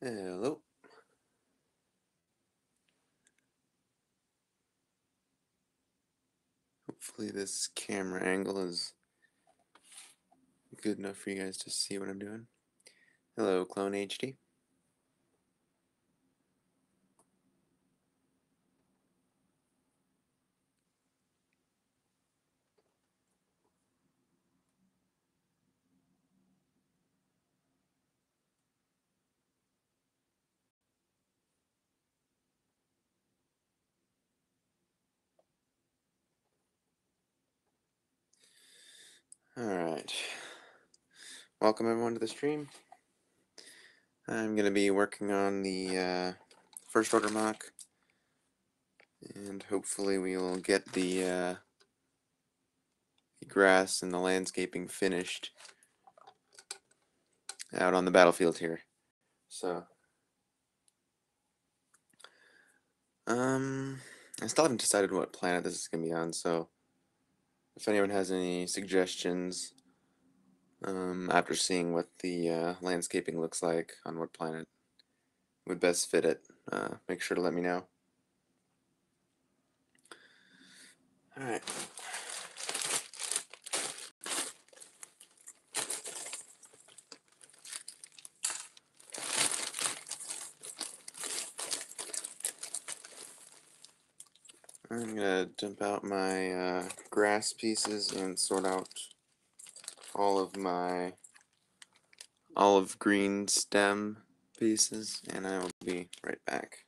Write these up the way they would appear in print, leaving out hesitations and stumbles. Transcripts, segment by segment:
Hello. Hopefully this camera angle is good enough for you guys to see what I'm doing. Hello, Clone HD. Alright. Welcome everyone to the stream. I'm going to be working on the first order mock, and hopefully we will get the grass and the landscaping finished out on the battlefield here. So, I still haven't decided what planet this is going to be on, so if anyone has any suggestions after seeing what the landscaping looks like on what planet would best fit it, make sure to let me know. Alright. I'm gonna dump out my grass pieces and sort out all of my olive green stem pieces, and I will be right back.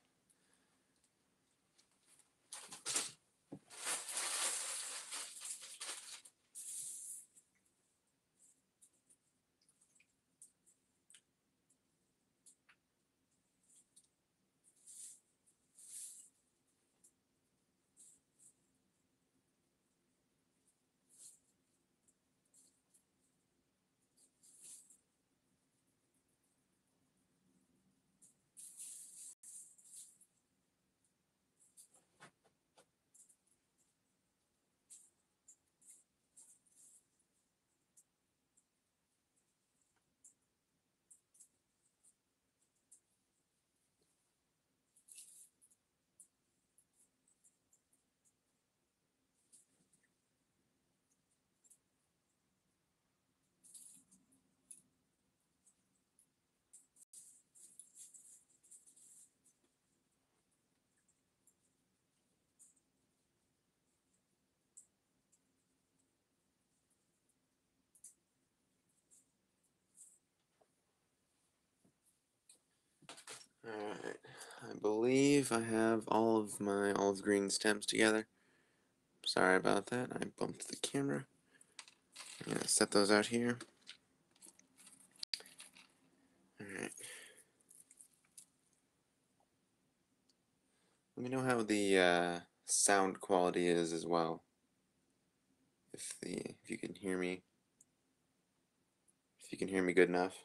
Alright, I believe I have all of my olive green stems together. Sorry about that, I bumped the camera. I'm gonna set those out here. Alright. Let me know how the sound quality is as well. If you can hear me. If you can hear me good enough.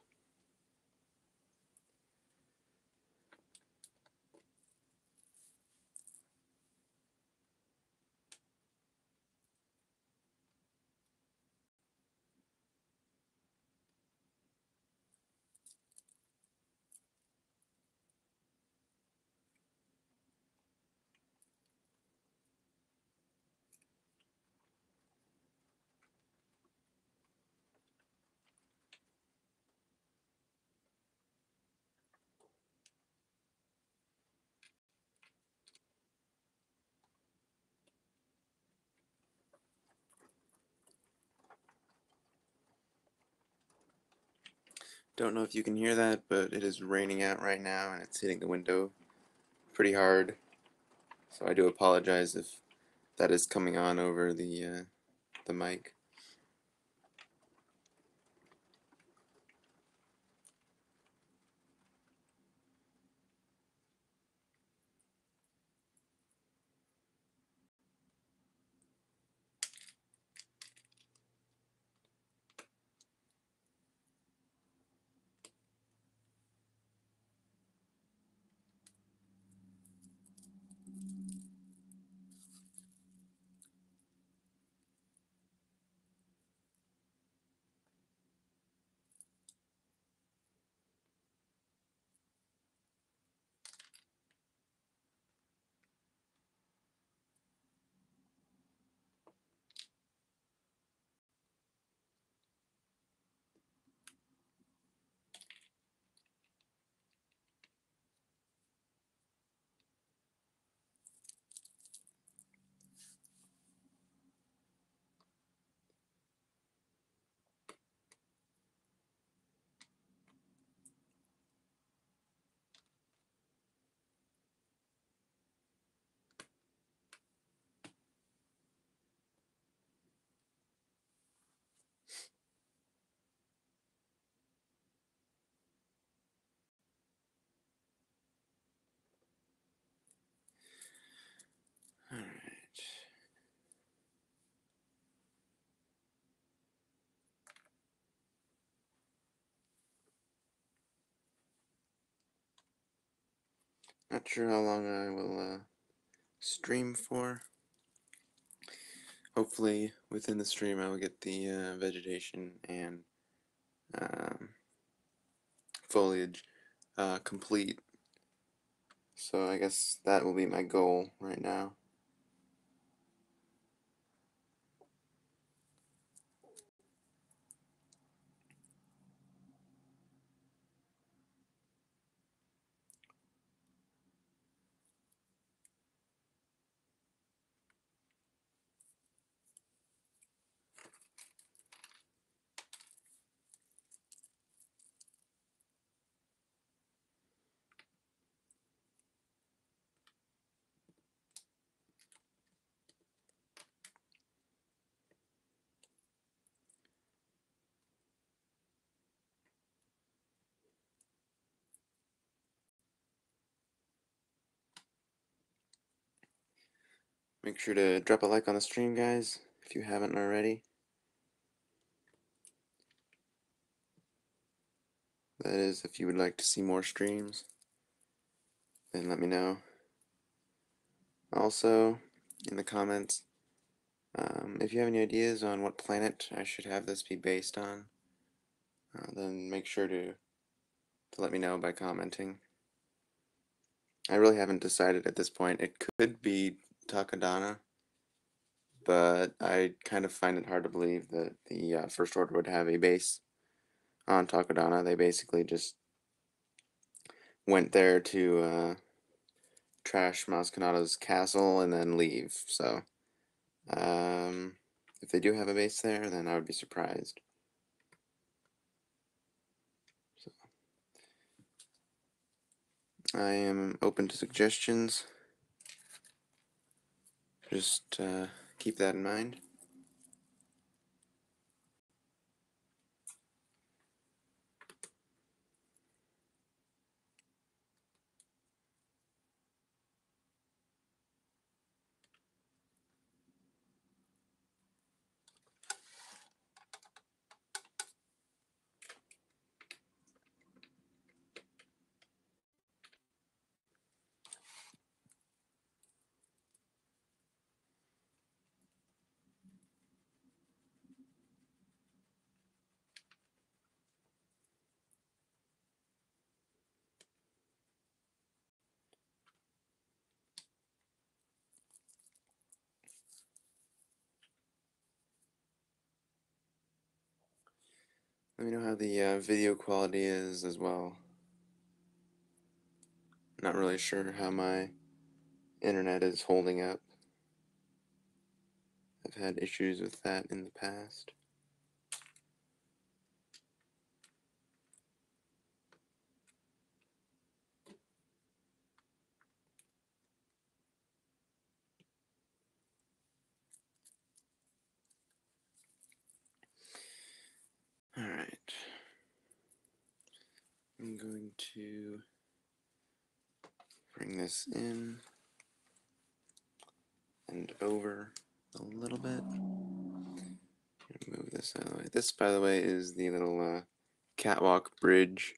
Don't know if you can hear that, but it is raining out right now and it's hitting the window pretty hard. So I do apologize if that is coming on over the mic. Not sure how long I will stream for. Hopefully within the stream I will get the vegetation and um, foliage complete. So I guess that will be my goal right now. Make sure to drop a like on the stream, guys, if you haven't already. That is, if you would like to see more streams, then let me know. Also, in the comments, if you have any ideas on what planet I should have this be based on, then make sure to let me know by commenting. I really haven't decided at this point. It could be Takodana, but I kind of find it hard to believe that the First Order would have a base on Takodana. They basically just went there to trash Maz Kanata's castle and then leave. So, if they do have a base there, then I would be surprised. So, I am open to suggestions. Just keep that in mind. Let me know how the video quality is as well. Not really sure how my internet is holding up. I've had issues with that in the past. Alright. I'm going to bring this in and over a little bit. Move this out of the way. This, by the way, is the little catwalk bridge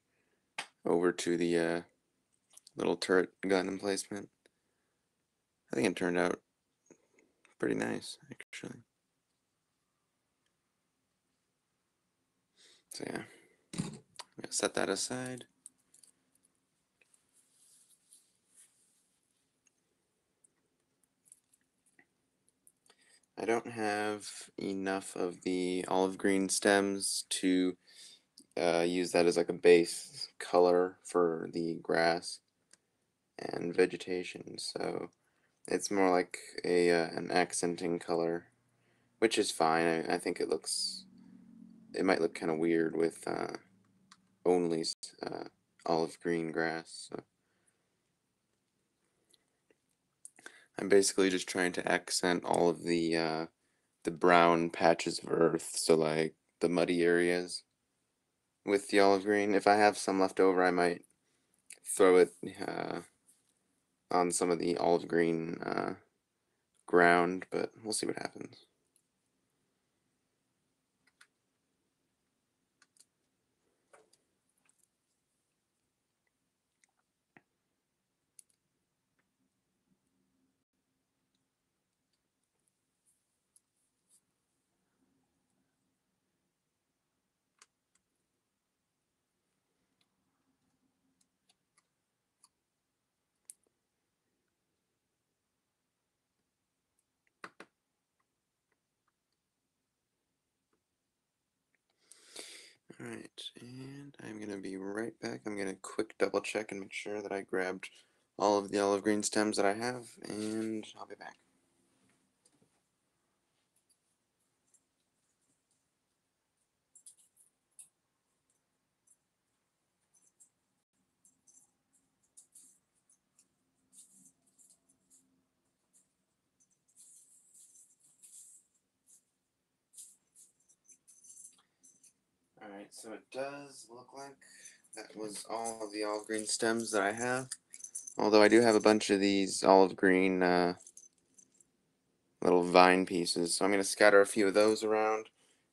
over to the little turret gun emplacement. I think it turned out pretty nice, actually. So yeah, I'm gonna set that aside. I don't have enough of the olive green stems to use that as like a base color for the grass and vegetation, so it's more like a an accenting color, which is fine. I think it might look kind of weird with only uh, olive green grass. So I'm basically just trying to accent all of the brown patches of earth, so like the muddy areas with the olive green. If I have some left over, I might throw it on some of the olive green ground, but we'll see what happens. Alright, and I'm gonna be right back. I'm gonna quick double check and make sure that I grabbed all of the olive green stems that I have, and I'll be back. Alright, so it does look like that was all of the olive green stems that I have. Although I do have a bunch of these olive green little vine pieces. So I'm going to scatter a few of those around,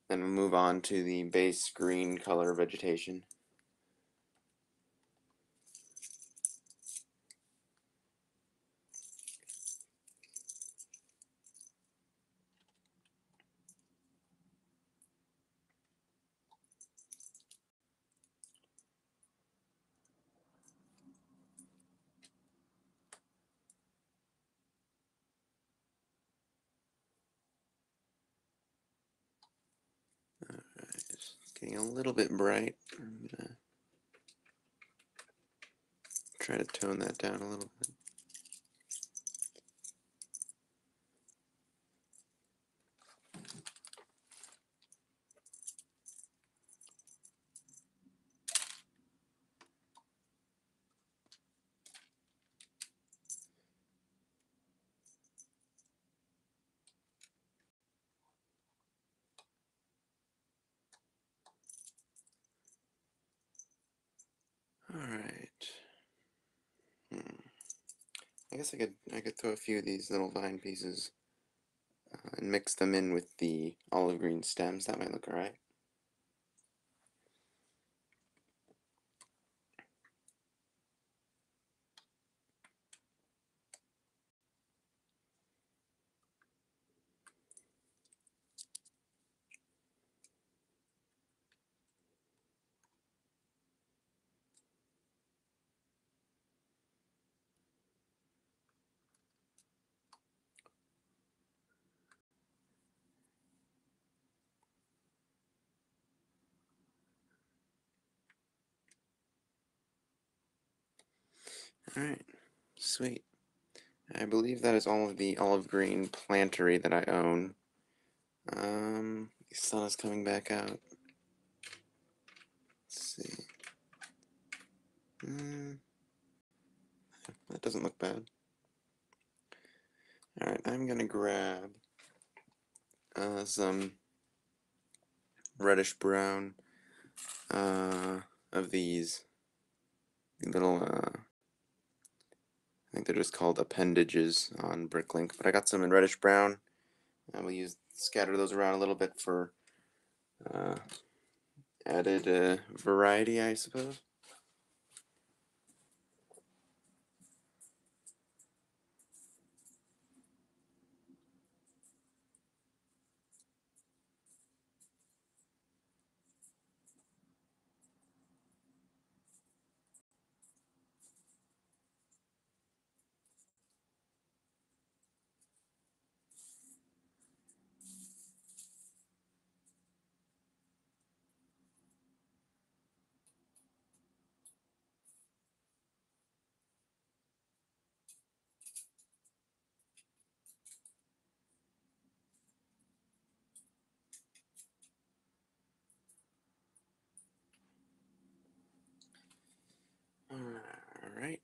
then we'll move on to the base green color vegetation. Alright, it's getting a little bit bright. I'm going to try to tone that down a little bit. Alright. I guess I could throw a few of these little vine pieces and mix them in with the olive green stems. That might look alright. Alright, sweet. I believe that is all of the olive green plantery that I own. The sun is coming back out. Let's see. That doesn't look bad. Alright, I'm gonna grab some reddish brown of these little, I think they're just called appendages on Bricklink, but I got some in reddish brown. I will scatter those around a little bit for uh, added variety, I suppose. Alright.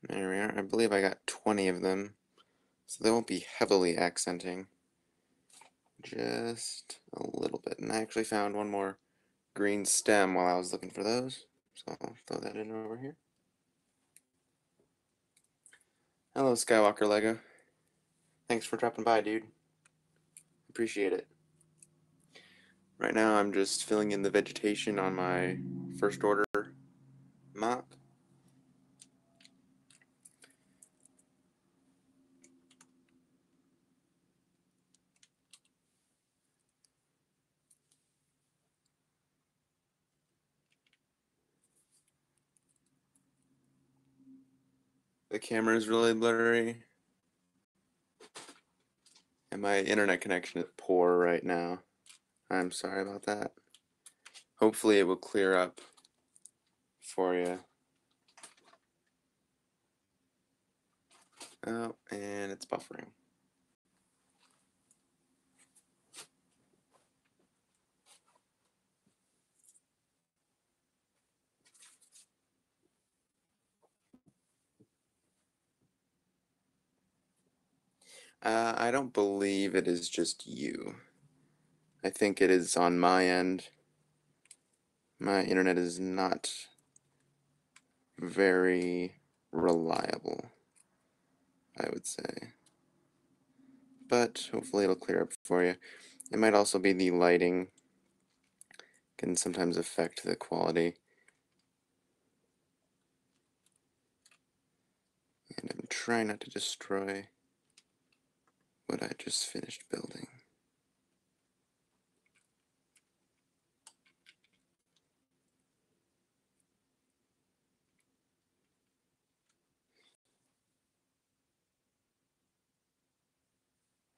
There we are. I believe I got 20 of them, so they won't be heavily accenting. Just a little bit. And I actually found one more green stem while I was looking for those, so I'll throw that in over here. Hello, Skywalker Lego. Thanks for dropping by, dude. Appreciate it. Right now, I'm just filling in the vegetation on my first order mop. The camera is really blurry, and my internet connection is poor right now. I'm sorry about that. Hopefully it will clear up for you. Oh, and it's buffering. I don't believe it is just you. I think it is on my end. My internet is not very reliable, I would say. But hopefully it'll clear up for you. It might also be the lighting can sometimes affect the quality. And I'm trying not to destroy what I just finished building.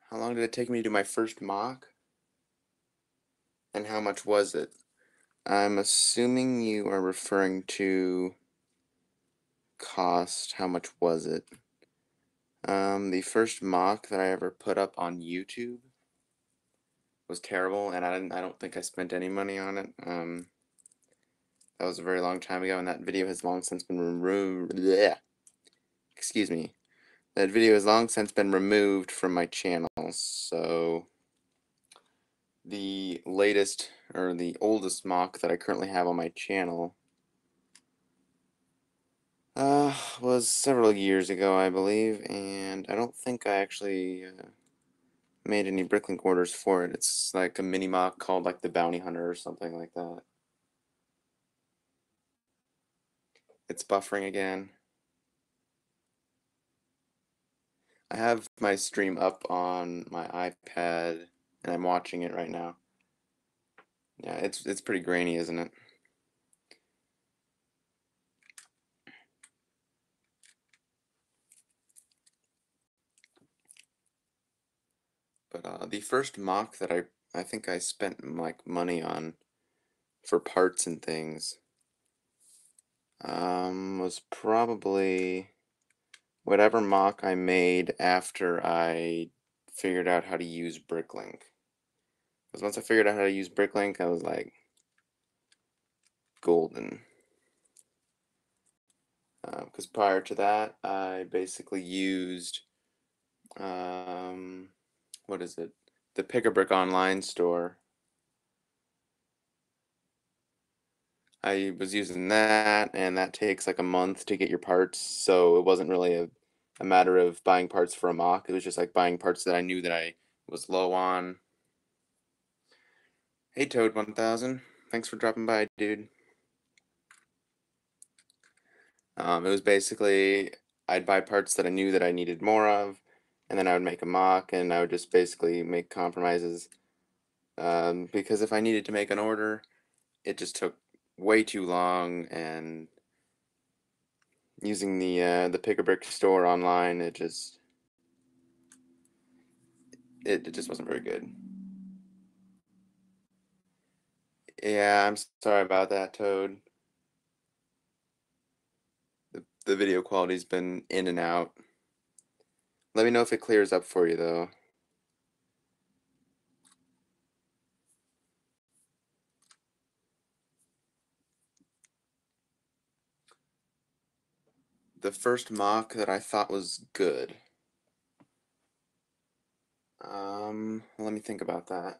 How long did it take me to do my first mock? And how much was it? I'm assuming you are referring to cost. How much was it? The first mock that I ever put up on YouTube was terrible, and I don't think I spent any money on it. That was a very long time ago, and that video has long since been removed. Excuse me. That video has long since been removed from my channel, so the latest, or the oldest mock that I currently have on my channel was several years ago, I believe, and I don't think I actually made any Bricklink orders for it. It's like a mini mock called like the Bounty Hunter or something like that. It's buffering again. I have my stream up on my iPad, and I'm watching it right now. Yeah, it's pretty grainy, isn't it? But the first mock that I think I spent like money on for parts and things was probably whatever mock I made after I figured out how to use Bricklink. Because once I figured out how to use Bricklink, I was like golden. Because prior to that, I basically used what is it? The Pick-a-Brick online store. I was using that, and that takes like a month to get your parts, so it wasn't really a matter of buying parts for a mock. It was just like buying parts that I knew that I was low on. Hey Toad 1000, thanks for dropping by, dude. It was basically I'd buy parts that I knew that I needed more of, and then I would make a mock, and I would just basically make compromises. Because if I needed to make an order, it just took way too long, and using the Pick-a-Brick store online, it just wasn't very good. Yeah, I'm sorry about that, Toad. The video quality's been in and out. Let me know if it clears up for you, though. The first mock that I thought was good. Let me think about that.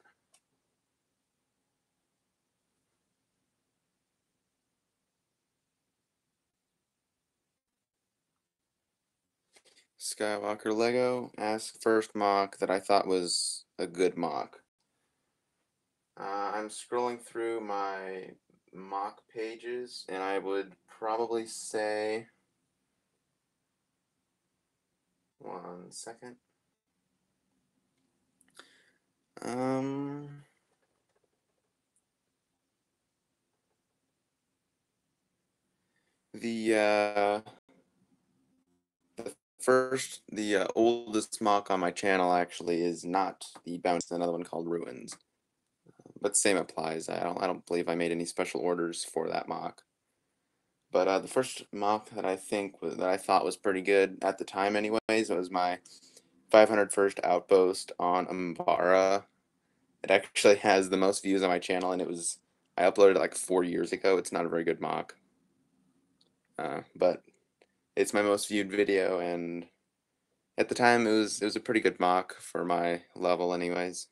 Skywalker Lego, ask first mock that I thought was a good mock. I'm scrolling through my mock pages, and I would probably say, one second. Um, the the oldest mock on my channel actually is not the Bounty, it's another one called Ruins. but same applies. I don't believe I made any special orders for that MOC. But the first MOC that I thought was pretty good at the time, anyways, was my 501st Outpost on Umbara. It actually has the most views on my channel, and I uploaded it like 4 years ago. It's not a very good MOC, but it's my most viewed video, and at the time it was a pretty good MOC for my level, anyways.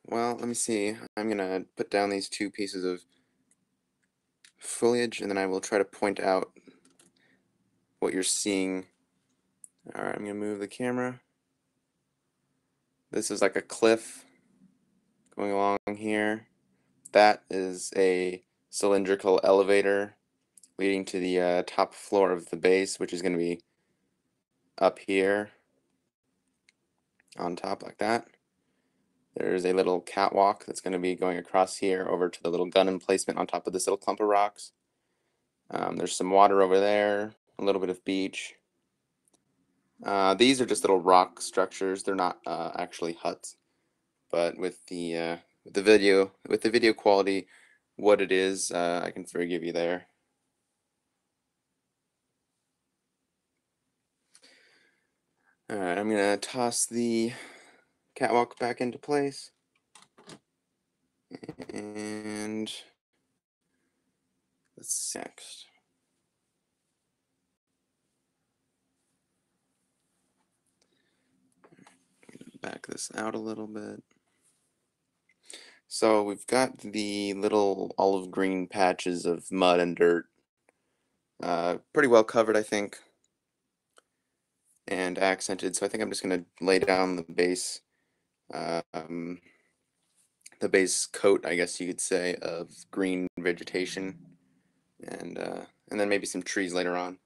Well, let me see. I'm gonna put down these two pieces of foliage, and then I will try to point out what you're seeing. Alright, I'm gonna move the camera. This is like a cliff going along here. That is a cylindrical elevator leading to the top floor of the base, which is going to be up here on top like that. There's a little catwalk that's going to be going across here over to the little gun emplacement on top of this little clump of rocks. There's some water over there, a little bit of beach. These are just little rock structures. They're not actually huts, but with the video quality, what it is, I can forgive you there. Alright, I'm gonna toss the catwalk back into place. And let's see next. Back this out a little bit. So we've got the little olive green patches of mud and dirt. Pretty well covered, I think, and accented. So I think I'm just gonna lay down um, the base coat, I guess you could say, of green vegetation, and then maybe some trees later on.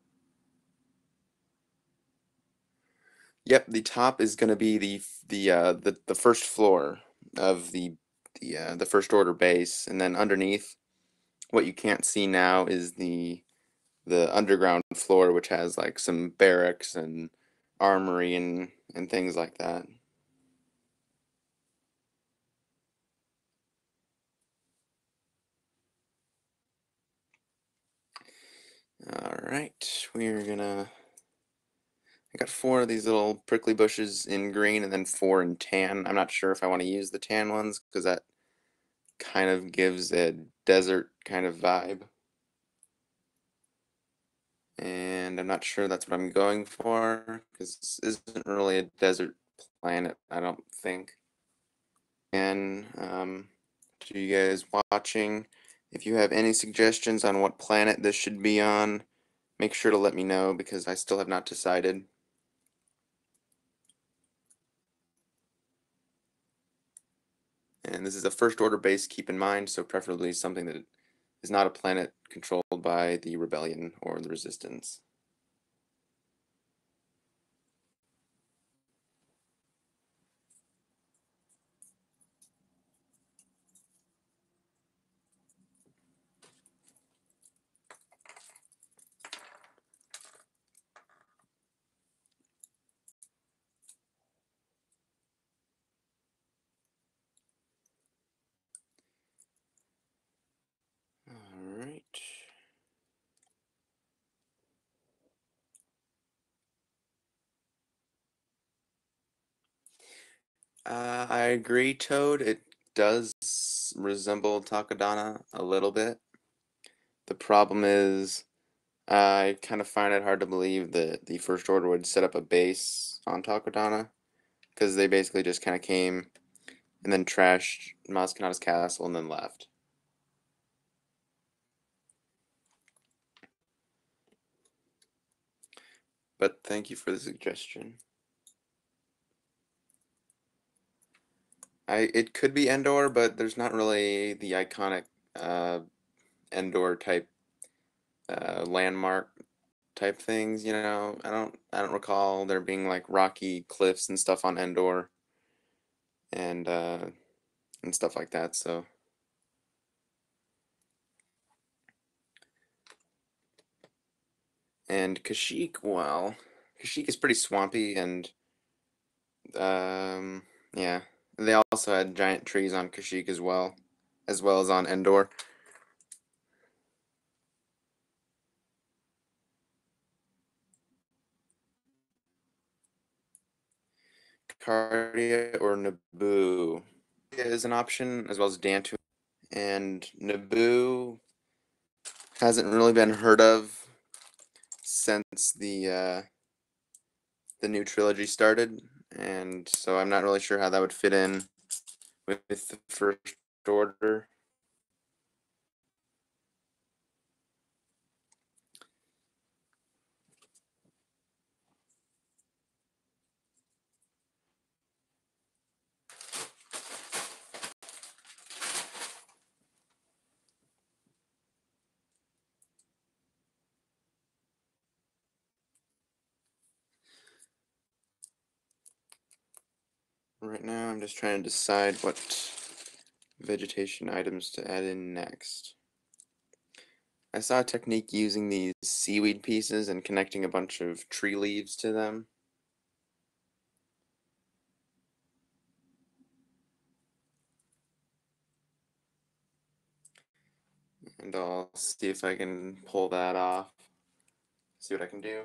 Yep, the top is going to be the first floor of the first order base, and then underneath, what you can't see now is the underground floor, which has like some barracks and armory and things like that. All right, we're gonna. I got 4 of these little prickly bushes in green and then 4 in tan. I'm not sure if I want to use the tan ones because that kind of gives a desert kind of vibe. And I'm not sure that's what I'm going for because this isn't really a desert planet, I don't think. And to you guys watching, if you have any suggestions on what planet this should be on, make sure to let me know because I still have not decided. And this is a first order base, keep in mind, so preferably something that is not a planet controlled by the rebellion or the resistance. All right. I agree, Toad. It does resemble Takodana a little bit. The problem is, I kind of find it hard to believe that the First Order would set up a base on Takodana, because they basically just kind of came and then trashed Maz Kanata's castle and then left. But thank you for the suggestion. It could be Endor, but there's not really the iconic uh, Endor type landmark type things. I don't recall there being like rocky cliffs and stuff on Endor. and stuff like that. So and Kashyyyk, well, Kashyyyk is pretty swampy and um yeah. They also had giant trees on Kashyyyk as well as on Endor. Cardia or Naboo is an option, as well as Dantooine. And Naboo hasn't really been heard of since the new trilogy started, and so I'm not really sure how that would fit in with the First Order. Right now, I'm just trying to decide what vegetation items to add in next. I saw a technique using these seaweed pieces and connecting a bunch of tree leaves to them. And I'll see if I can pull that off. See what I can do.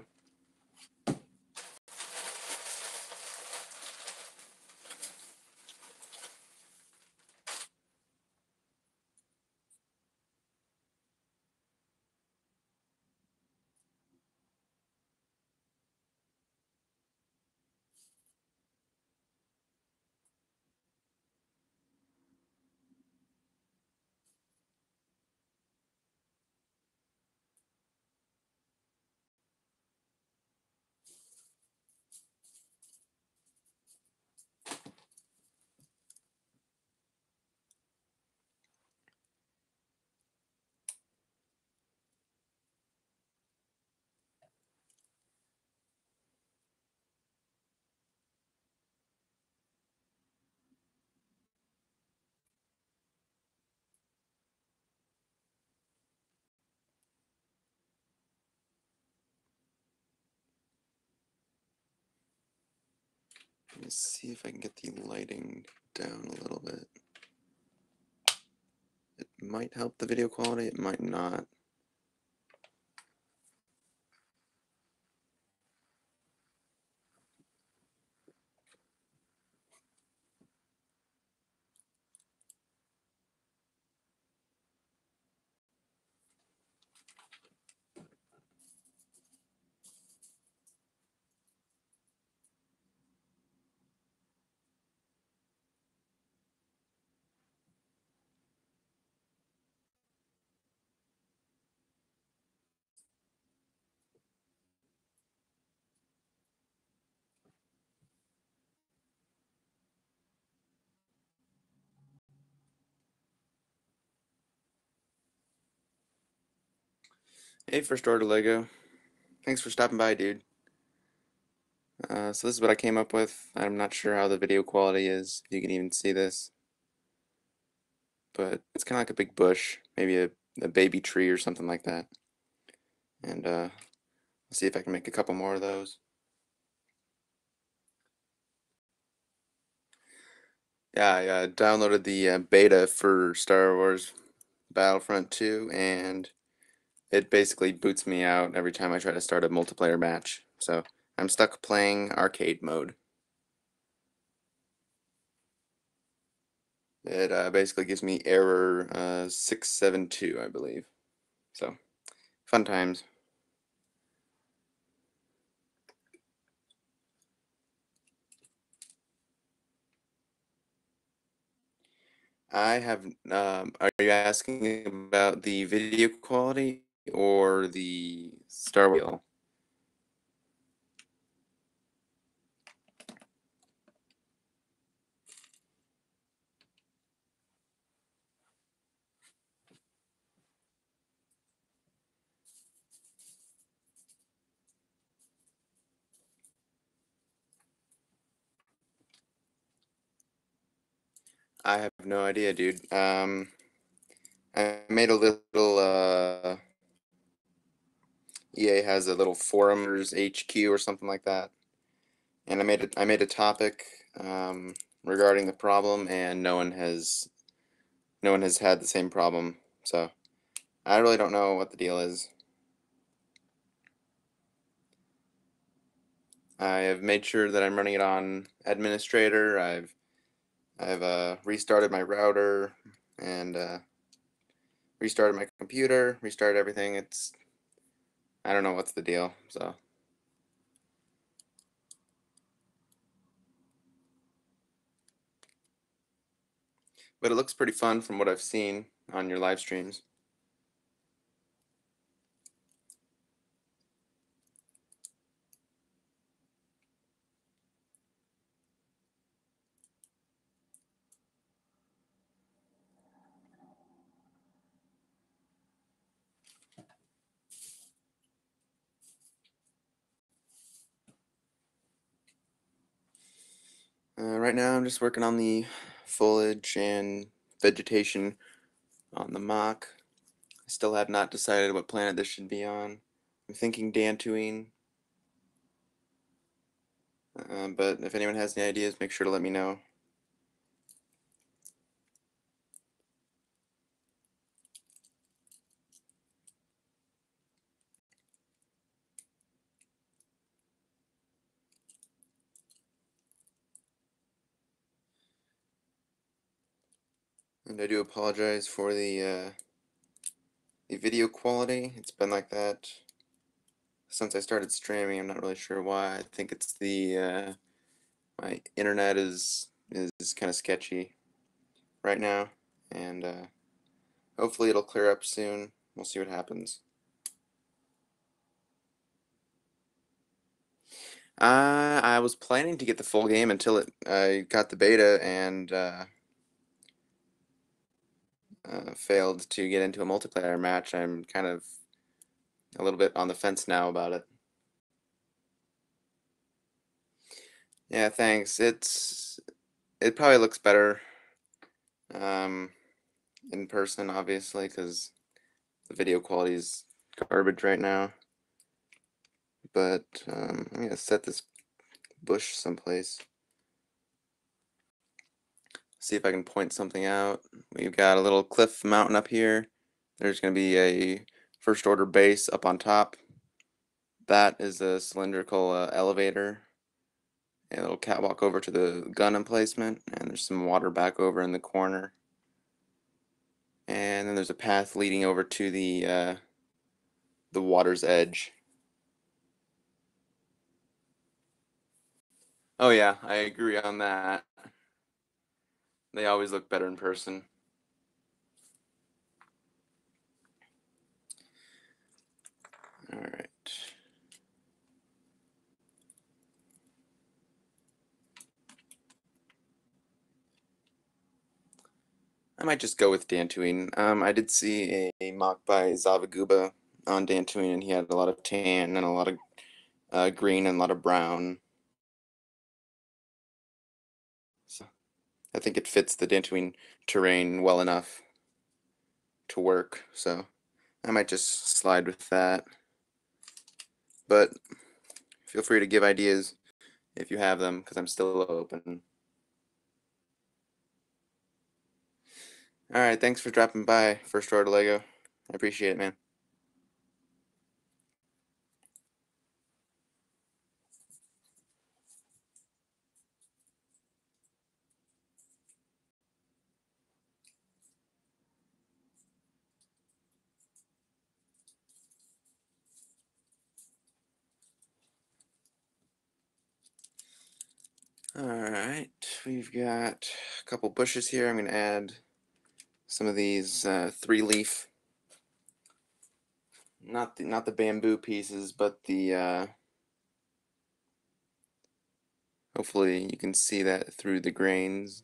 Let's see if I can get the lighting down a little bit. It might help the video quality, it might not. Hey, First Order Lego. Thanks for stopping by, dude. So this is what I came up with. I'm not sure how the video quality is, if you can even see this. But it's kind of like a big bush, maybe a baby tree or something like that. And I'll see if I can make a couple more of those. Yeah, I downloaded the beta for Star Wars Battlefront 2, and it basically boots me out every time I try to start a multiplayer match. So I'm stuck playing arcade mode. It basically gives me error 672, I believe. So fun times. I have. Are you asking about the video quality or the Star Wheel? no idea, dude. I made a little, EA has a little forumers HQ or something like that. And I made a topic, regarding the problem, and no one has had the same problem. So I really don't know what the deal is. I have made sure that I'm running it on administrator. I've restarted my router and restarted my computer, restarted everything. I don't know what's the deal. So, but it looks pretty fun from what I've seen on your live streams. Right now, I'm just working on the foliage and vegetation on the mock. I still have not decided what planet this should be on. I'm thinking Dantooine, but if anyone has any ideas, make sure to let me know. And I do apologize for the video quality. It's been like that since I started streaming. I'm not really sure why. I think it's my internet is kind of sketchy right now, and hopefully it'll clear up soon. We'll see what happens. I was planning to get the full game until I got the beta and failed to get into a multiplayer match. I'm kind of a little bit on the fence now about it. Yeah, thanks. It probably looks better um, in person, obviously, because the video quality is garbage right now. But I'm gonna set this bush someplace. See if I can point something out. We've got a little cliff mountain up here. There's gonna be a first order base up on top. That is a cylindrical elevator. A little catwalk over to the gun emplacement, and there's some water back over in the corner. And then there's a path leading over to the water's edge. Oh yeah, I agree on that. They always look better in person. All right. I might just go with Dantooine. I did see a mock by Zavaguba on Dantooine, and he had a lot of tan and a lot of green and a lot of brown. So I think it fits the Dantooine terrain well enough to work. So I might just slide with that. But feel free to give ideas if you have them, because I'm still open. All right, thanks for dropping by, First Order Lego. I appreciate it, man. All right, we've got a couple bushes here. I'm going to add some of these 3-leaf, not the bamboo pieces, but the hopefully you can see that through the grains.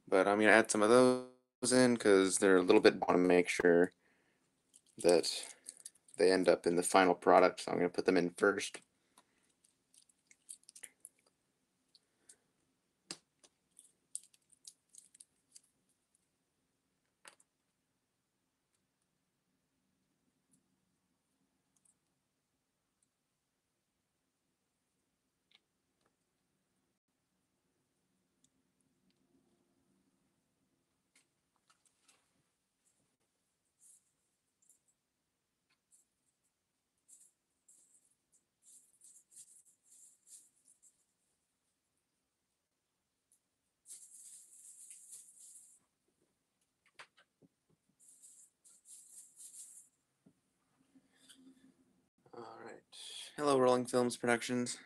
But I'm going to add some of those in because they're a little bit, want to make sure that they end up in the final product, so I'm going to put them in first. Hello, Rolling Films Productions.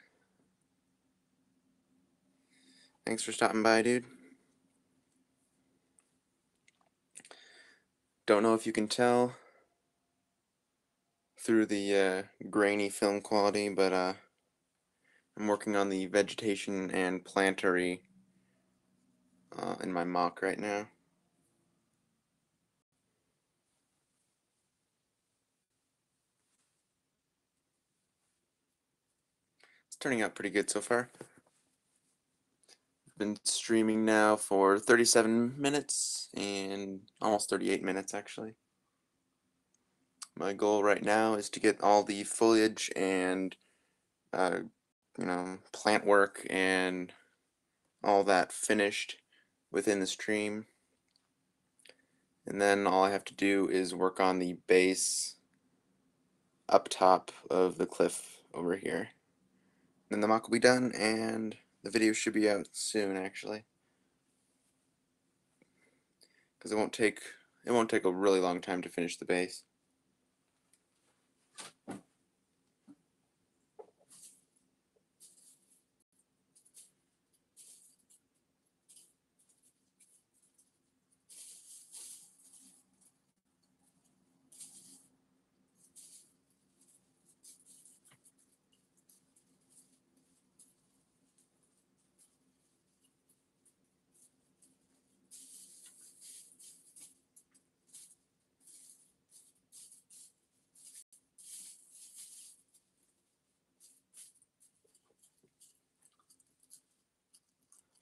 Thanks for stopping by, dude. Don't know if you can tell through the grainy film quality, but I'm working on the vegetation and plantery in my mock right now. It's turning out pretty good so far. I've been streaming now for 37 minutes and almost 38 minutes actually. My goal right now is to get all the foliage and uh, plant work and all that finished within the stream. And then all I have to do is work on the base up top of the cliff over here. Then the mock will be done and the video should be out soon actually. Because it won't take a really long time to finish the base.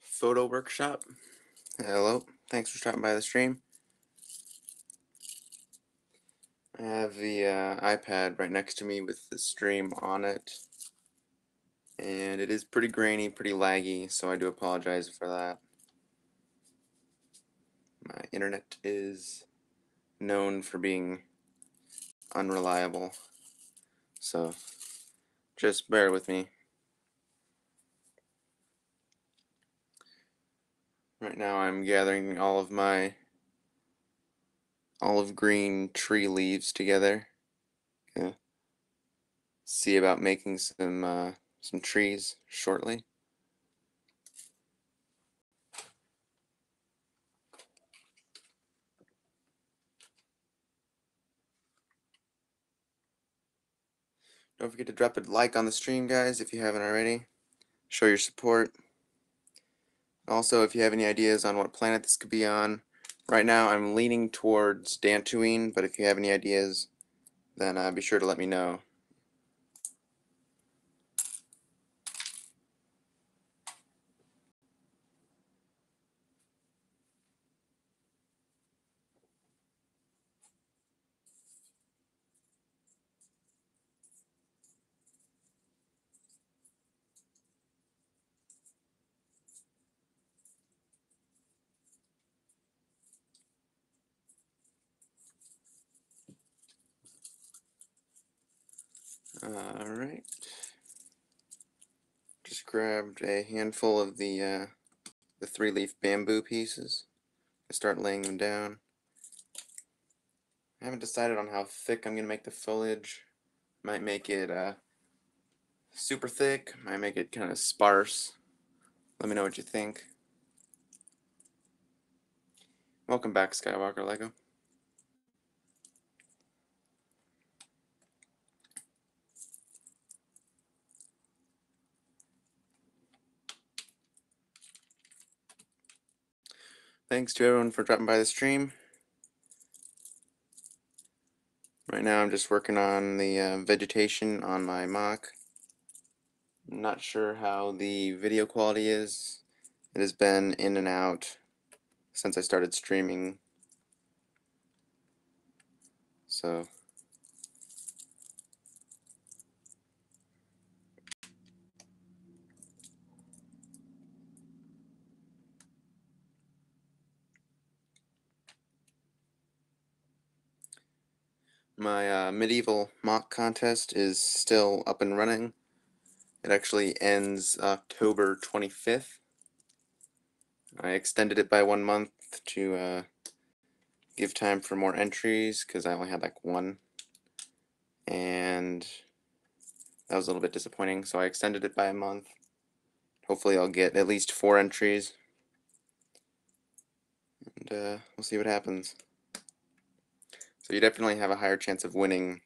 Photo workshop. Hello, thanks for stopping by the stream. I have the iPad right next to me with the stream on it. And it is pretty grainy, pretty laggy, so I do apologize for that. My internet is known for being unreliable, so just bear with me. Right now I'm gathering all of my olive green tree leaves together. Gonna see about making some trees shortly. Don't forget to drop a like on the stream, guys, if you haven't already. Show your support. Also, if you have any ideas on what planet this could be on, right now I'm leaning towards Dantooine, but if you have any ideas, then be sure to let me know. Alright. Just grabbed a handful of the 3-leaf bamboo pieces. I start laying them down. I haven't decided on how thick I'm going to make the foliage. Might make it super thick, might make it kind of sparse. Let me know what you think. Welcome back, Skywalker Lego. Thanks to everyone for dropping by the stream. Right now I'm just working on the vegetation on my mock. I'm not sure how the video quality is. It has been in and out since I started streaming. So my medieval mock contest is still up and running. It actually ends October 25th. I extended it by 1 month to give time for more entries because I only had like one. And that was a little bit disappointing, so I extended it by a month. Hopefully I'll get at least 4 entries, and we'll see what happens. So you definitely have a higher chance of winning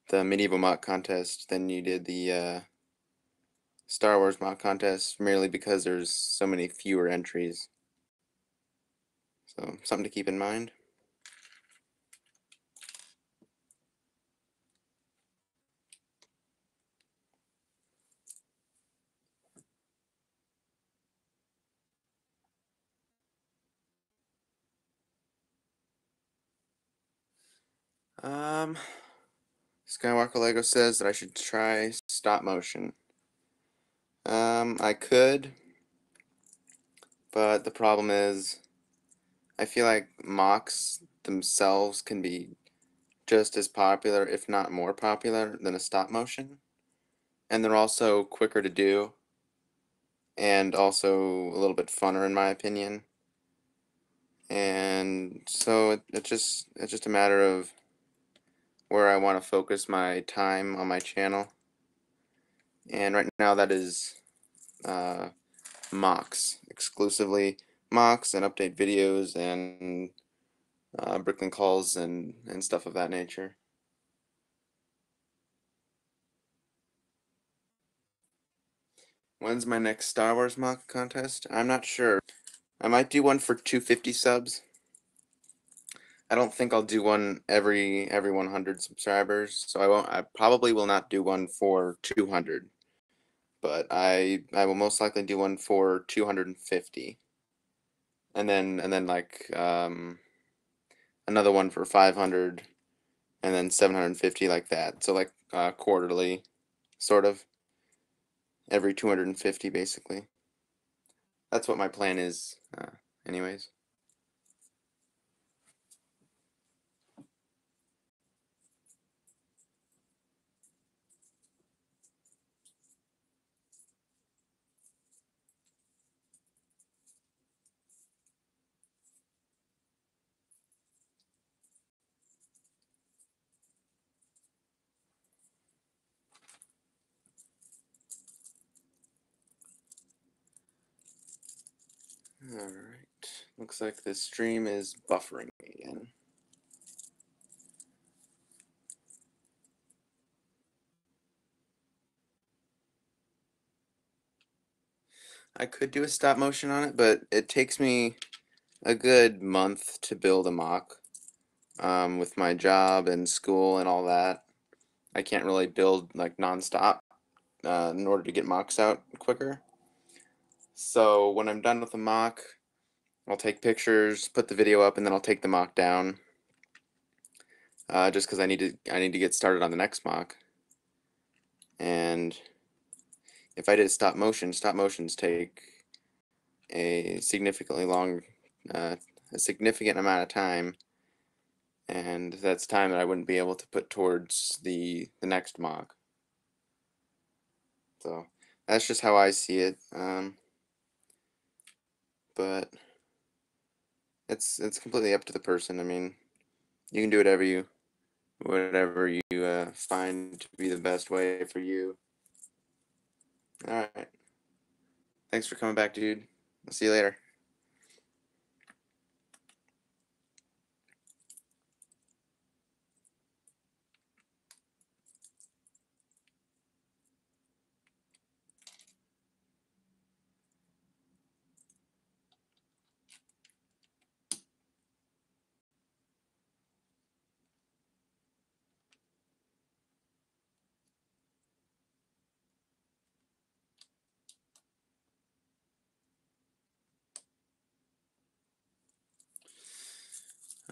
the medieval mock contest than you did the Star Wars mock contest, merely because there's so many fewer entries. So something to keep in mind. Skywalker Lego says that I should try stop motion. I could, but the problem is I feel like mocks themselves can be just as popular, if not more popular, than a stop motion. And they're also quicker to do, and also a little bit funner in my opinion. And so it's just a matter of where I want to focus my time on my channel. And right now that is mocks, exclusively mocks and update videos and Brooklyn calls and stuff of that nature. When's my next Star Wars mock contest? I'm not sure. I might do one for 250 subs. I don't think I'll do one every 100 subscribers, so I probably will not do one for 200. But I will most likely do one for 250. And then like another one for 500 and then 750 like that. So like quarterly sort of every 250 basically. That's what my plan is anyways. Alright, looks like this stream is buffering again. I could do a stop motion on it, but it takes me a good month to build a mock. With my job and school and all that, I can't really build like nonstop in order to get mocks out quicker. So when I'm done with the mock, I'll take pictures, put the video up, and then I'll take the mock down. Just because I need to get started on the next mock. And if I did stop motions take a significantly a significant amount of time, and that's time that I wouldn't be able to put towards the next mock. So that's just how I see it. But it's completely up to the person. I mean, you can do whatever you find to be the best way for you. All right. Thanks for coming back, dude. I'll see you later.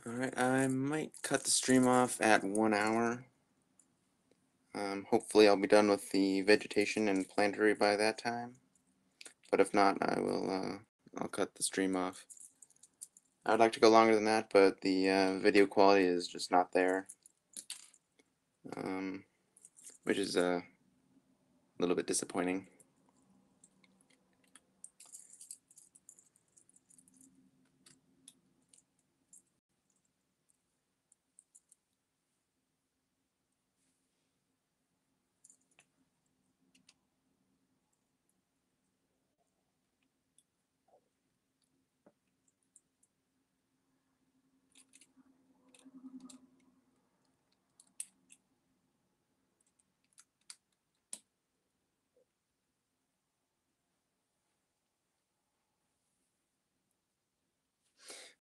Alright, I might cut the stream off at 1 hour. Hopefully I'll be done with the vegetation and plantery by that time. But if not, I'll cut the stream off. I would like to go longer than that, but the video quality is just not there. Which is a little bit disappointing.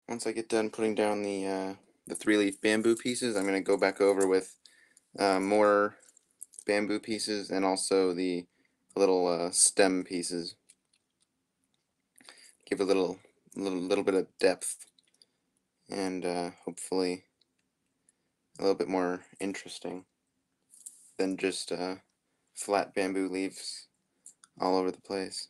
Once I get done putting down the 3-leaf bamboo pieces, I'm going to go back over with more bamboo pieces and also the little stem pieces. Give a little bit of depth and hopefully a little bit more interesting than just flat bamboo leaves all over the place.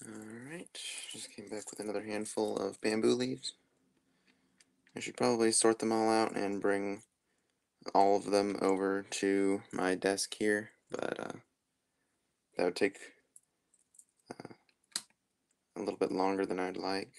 Alright, just came back with another handful of bamboo leaves. I should probably sort them all out and bring all of them over to my desk here, but that would take a little bit longer than I'd like.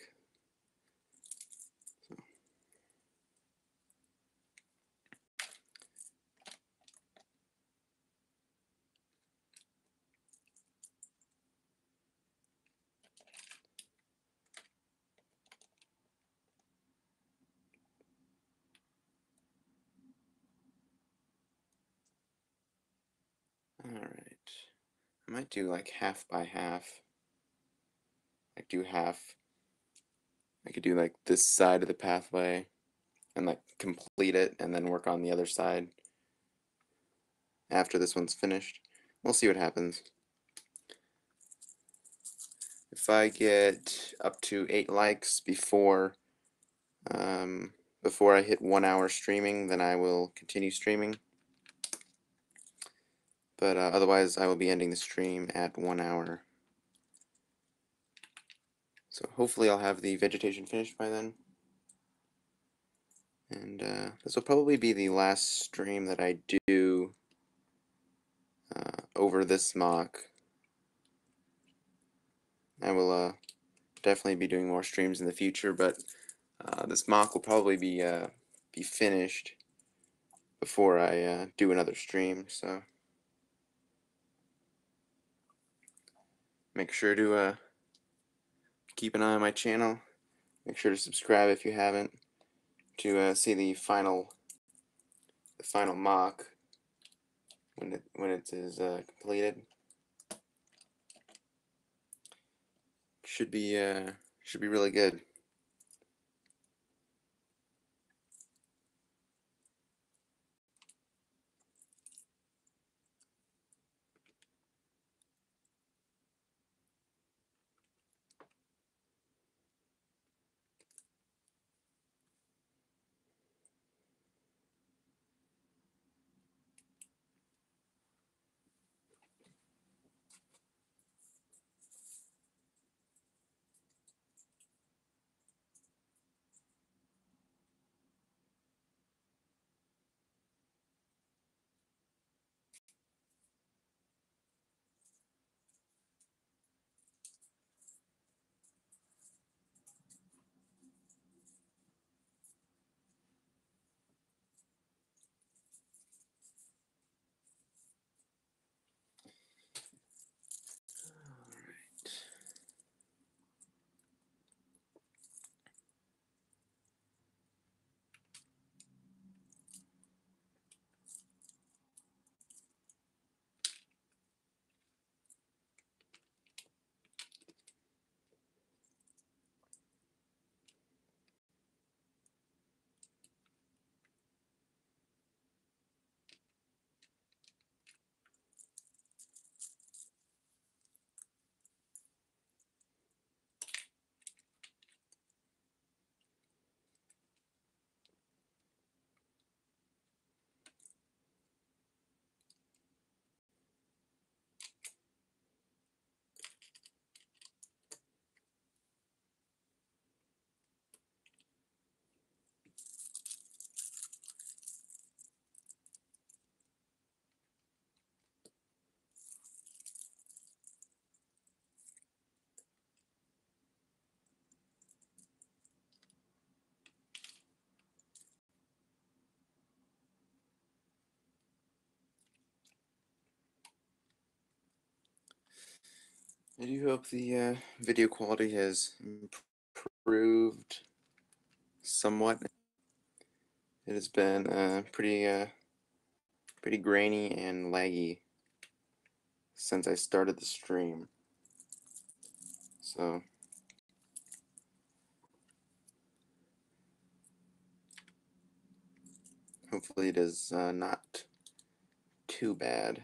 Alright, I might do like half by half. Like do half, I could do like this side of the pathway and like complete it and then work on the other side after this one's finished. We'll see what happens. If I get up to 8 likes before I hit 1 hour streaming, then I will continue streaming. But otherwise, I will be ending the stream at 1 hour. So hopefully I'll have the vegetation finished by then. And this will probably be the last stream that I do over this MOC. I will definitely be doing more streams in the future, but this MOC will probably be finished before I do another stream. So make sure to keep an eye on my channel. Make sure to subscribe if you haven't to see the final MOC when it is completed. Should be really good. I do hope the video quality has improved somewhat. It has been pretty grainy and laggy since I started the stream. So hopefully it is not too bad.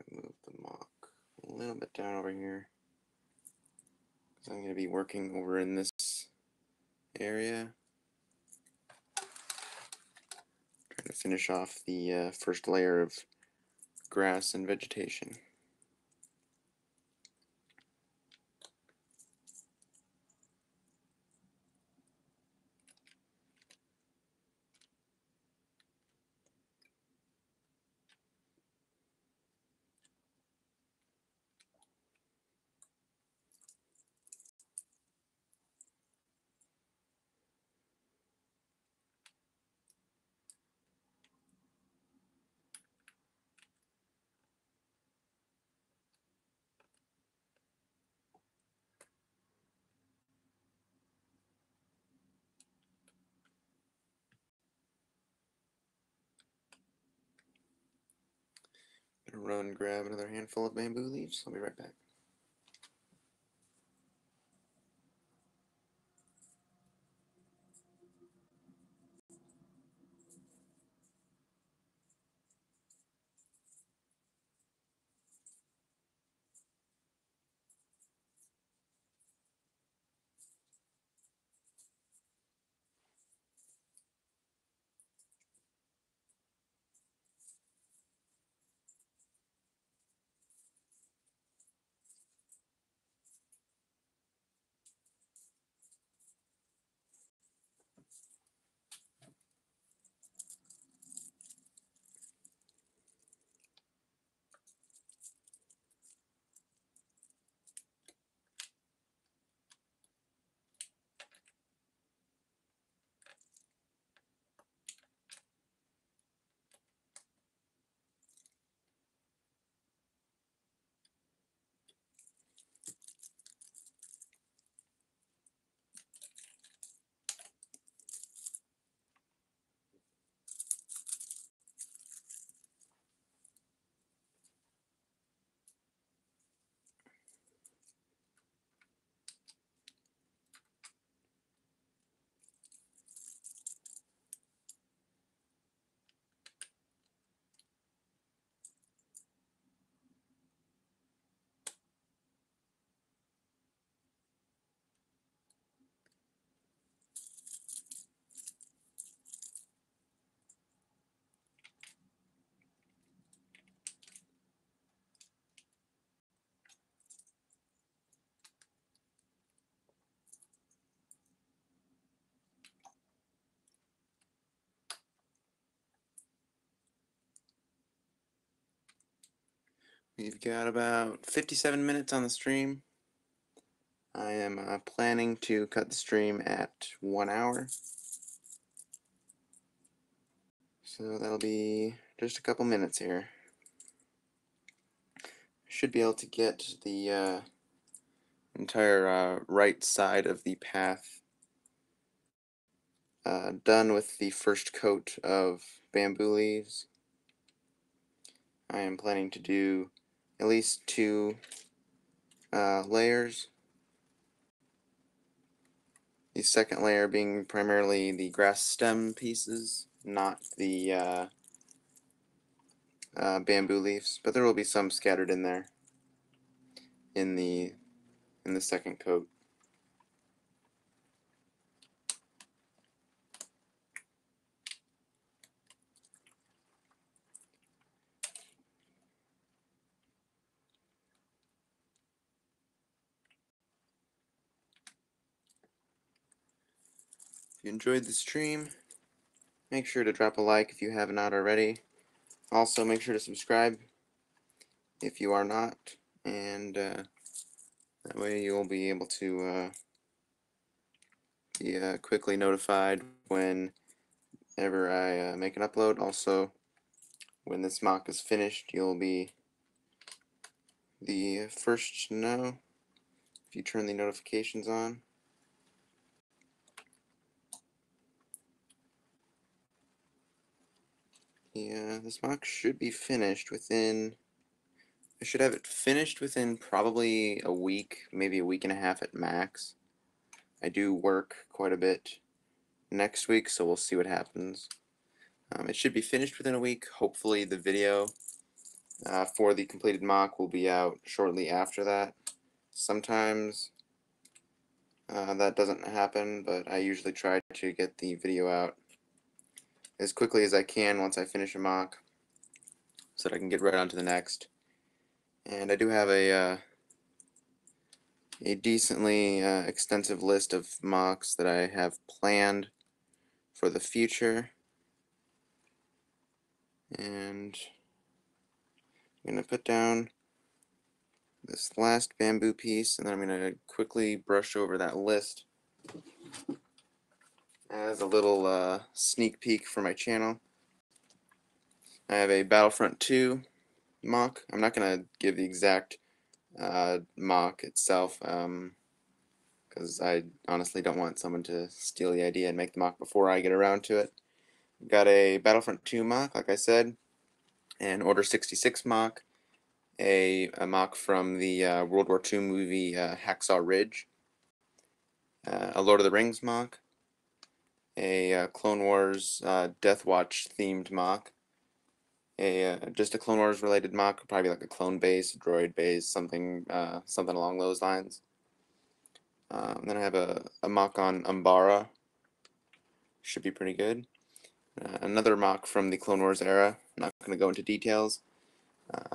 I'm gonna move the mock a little bit down over here, because I'm going to be working over in this area, trying to finish off the first layer of grass and vegetation. I'm gonna run and grab another handful of bamboo leaves. I'll be right back. We've got about 57 minutes on the stream. I am planning to cut the stream at 1 hour. So that'll be just a couple minutes here. Should be able to get the entire right side of the path done with the first coat of bamboo leaves. I am planning to do at least 2 layers. The second layer being primarily the grass stem pieces, not the bamboo leaves, but there will be some scattered in there in the second coat. If you enjoyed the stream, make sure to drop a like if you have not already. Also, make sure to subscribe if you are not, and that way you'll be able to be quickly notified whenever I make an upload. Also, when this mock is finished, you'll be the first to know if you turn the notifications on. Yeah, this mock should be finished within, I should have it finished within probably a week, maybe a week and a half at max. I do work quite a bit next week, so we'll see what happens. It should be finished within a week. Hopefully the video for the completed mock will be out shortly after that. Sometimes that doesn't happen, but I usually try to get the video out as quickly as I can once I finish a mock so that I can get right on to the next. And I do have a decently extensive list of mocks that I have planned for the future. And I'm going to put down this last bamboo piece, and then I'm going to quickly brush over that list as a little sneak peek for my channel. I have a Battlefront 2 mock. I'm not going to give the exact mock itself because I honestly don't want someone to steal the idea and make the mock before I get around to it. I've got a Battlefront 2 mock, like I said, an Order 66 mock, a mock from the World War II movie Hacksaw Ridge, a Lord of the Rings mock, a Clone Wars Death Watch themed mock, just a Clone Wars related mock, probably like a clone base, droid base, something along those lines. Then I have a mock on Umbara, should be pretty good. Another mock from the Clone Wars era, I'm not going to go into details.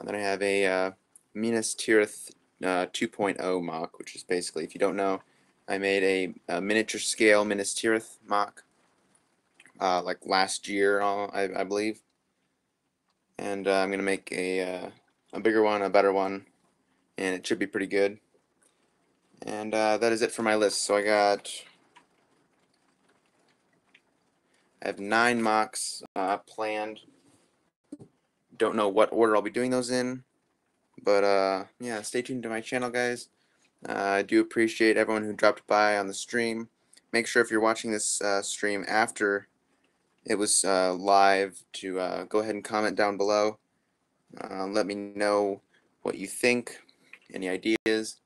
Then I have a Minas Tirith 2.0 mock, which is basically, if you don't know, I made a miniature scale Minas Tirith mock like last year, I believe. And I'm going to make a bigger one, a better one, and it should be pretty good. And that is it for my list. So I have 9 mocks planned. Don't know what order I'll be doing those in, but yeah, stay tuned to my channel, guys. I do appreciate everyone who dropped by on the stream. Make sure if you're watching this stream after it was live to go ahead and comment down below. Let me know what you think, any ideas,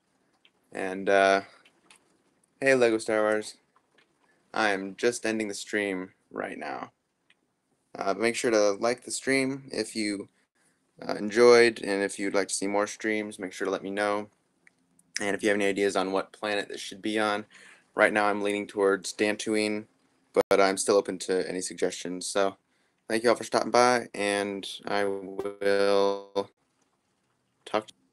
and hey LEGO Star Wars, I am just ending the stream right now. But make sure to like the stream if you enjoyed, and if you'd like to see more streams, make sure to let me know. And if you have any ideas on what planet this should be on, right now I'm leaning towards Dantooine, but I'm still open to any suggestions. So thank you all for stopping by, and I will talk to you.